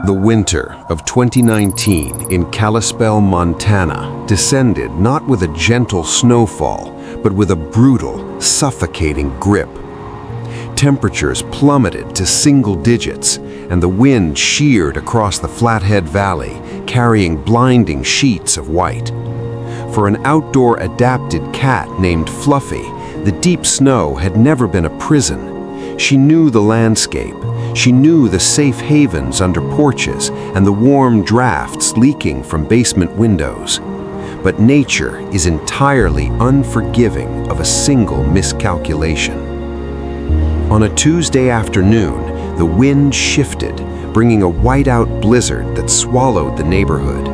The winter of 2019 in Kalispell, Montana, descended not with a gentle snowfall, but with a brutal, suffocating grip. Temperatures plummeted to single digits, and the wind sheared across the Flathead Valley, carrying blinding sheets of white. For an outdoor-adapted cat named Fluffy, the deep snow had never been a prison. She knew the landscape. She knew the safe havens under porches and the warm drafts leaking from basement windows. But nature is entirely unforgiving of a single miscalculation. On a Tuesday afternoon, the wind shifted, bringing a whiteout blizzard that swallowed the neighborhood.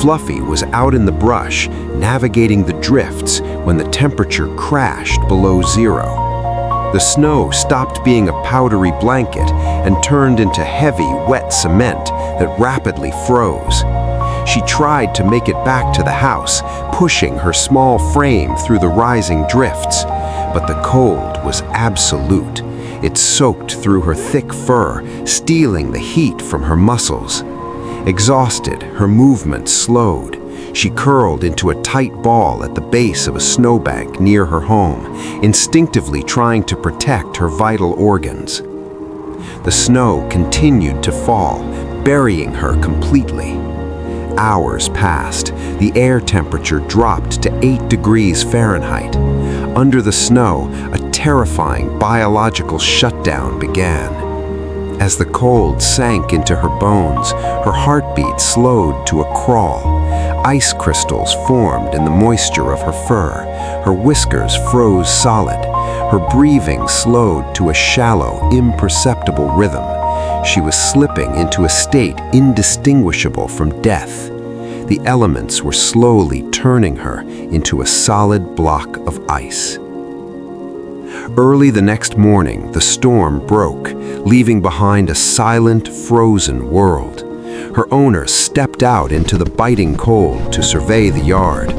Fluffy was out in the brush, navigating the drifts when the temperature crashed below zero. The snow stopped being a powdery blanket and turned into heavy, wet cement that rapidly froze. She tried to make it back to the house, pushing her small frame through the rising drifts, but the cold was absolute. It soaked through her thick fur, stealing the heat from her muscles. Exhausted, her movement slowed. She curled into a tight ball at the base of a snowbank near her home, instinctively trying to protect her vital organs. The snow continued to fall, burying her completely. Hours passed. The air temperature dropped to 8 degrees Fahrenheit. Under the snow, a terrifying biological shutdown began. As the cold sank into her bones, her heartbeat slowed to a crawl. Ice crystals formed in the moisture of her fur. Her whiskers froze solid. Her breathing slowed to a shallow, imperceptible rhythm. She was slipping into a state indistinguishable from death. The elements were slowly turning her into a solid block of ice. Early the next morning, the storm broke, leaving behind a silent, frozen world. Her owner stepped out into the biting cold to survey the yard.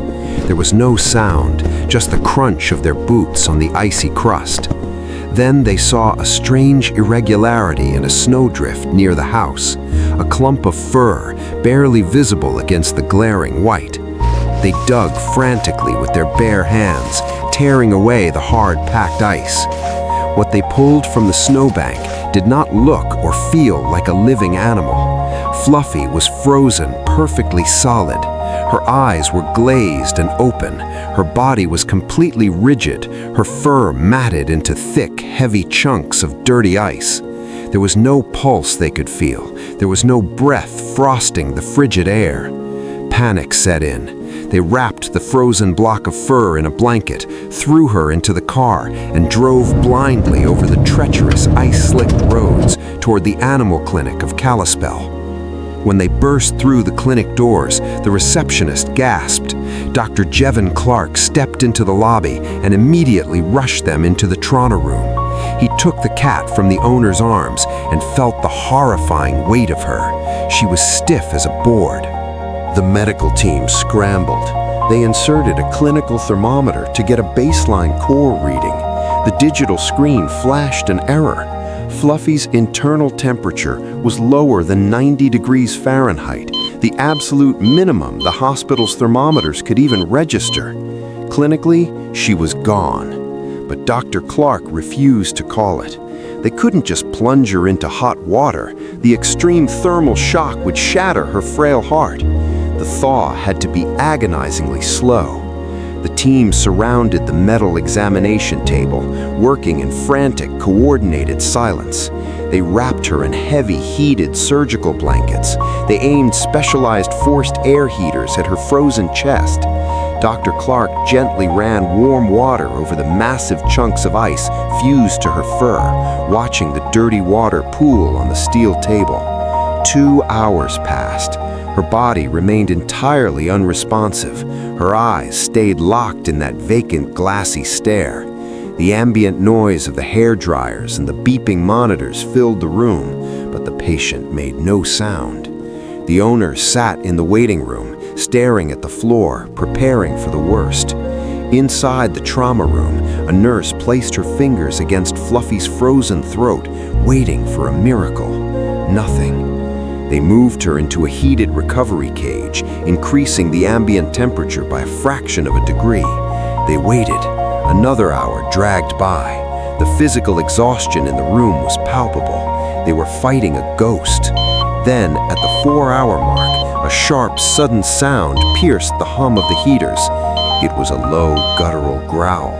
There was no sound, just the crunch of their boots on the icy crust. Then they saw a strange irregularity in a snowdrift near the house, a clump of fur barely visible against the glaring white. They dug frantically with their bare hands, tearing away the hard-packed ice. What they pulled from the snowbank did not look or feel like a living animal. Fluffy was frozen perfectly solid. Her eyes were glazed and open. Her body was completely rigid, her fur matted into thick, heavy chunks of dirty ice. There was no pulse they could feel. There was no breath frosting the frigid air. Panic set in. They wrapped the frozen block of fur in a blanket, threw her into the car, and drove blindly over the treacherous, ice-slicked roads toward the animal clinic of Kalispell. When they burst through the clinic doors, the receptionist gasped. Dr. Jevon Clark stepped into the lobby and immediately rushed them into the trauma room. He took the cat from the owner's arms and felt the horrifying weight of her. She was stiff as a board. The medical team scrambled. They inserted a clinical thermometer to get a baseline core reading. The digital screen flashed an error. Fluffy's internal temperature was lower than 90 degrees Fahrenheit, the absolute minimum the hospital's thermometers could even register. Clinically, she was gone, but Dr. Clark refused to call it. They couldn't just plunge her into hot water. The extreme thermal shock would shatter her frail heart. The thaw had to be agonizingly slow. The team surrounded the metal examination table, working in frantic, coordinated silence. They wrapped her in heavy, heated surgical blankets. They aimed specialized forced air heaters at her frozen chest. Dr. Clark gently ran warm water over the massive chunks of ice fused to her fur, watching the dirty water pool on the steel table. 2 hours passed. Her body remained entirely unresponsive. Her eyes stayed locked in that vacant, glassy stare. The ambient noise of the hair dryers and the beeping monitors filled the room, but the patient made no sound. The owner sat in the waiting room, staring at the floor, preparing for the worst. Inside the trauma room, a nurse placed her fingers against Fluffy's frozen throat, waiting for a miracle. Nothing. They moved her into a heated recovery cage, increasing the ambient temperature by a fraction of a degree. They waited. Another hour dragged by. The physical exhaustion in the room was palpable. They were fighting a ghost. Then, at the 4-hour mark, a sharp, sudden sound pierced the hum of the heaters. It was a low, guttural growl.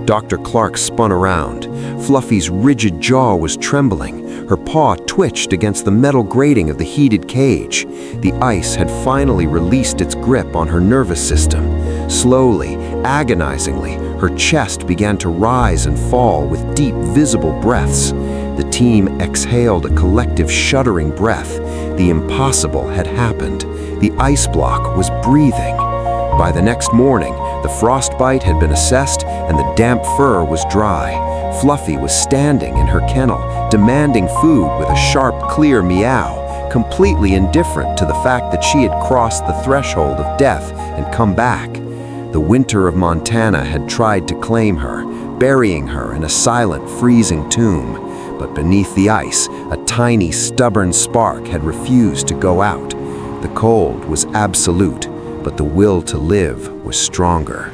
Dr. Clark spun around. Fluffy's rigid jaw was trembling. Her paw twitched against the metal grating of the heated cage. The ice had finally released its grip on her nervous system. Slowly, agonizingly, her chest began to rise and fall with deep, visible breaths. The team exhaled a collective shuddering breath. The impossible had happened. The ice block was breathing. By the next morning, the frostbite had been assessed and the damp fur was dry. Fluffy was standing in her kennel, demanding food with a sharp, clear meow, completely indifferent to the fact that she had crossed the threshold of death and come back. The winter of Montana had tried to claim her, burying her in a silent, freezing tomb. But beneath the ice, a tiny, stubborn spark had refused to go out. The cold was absolute, but the will to live was stronger.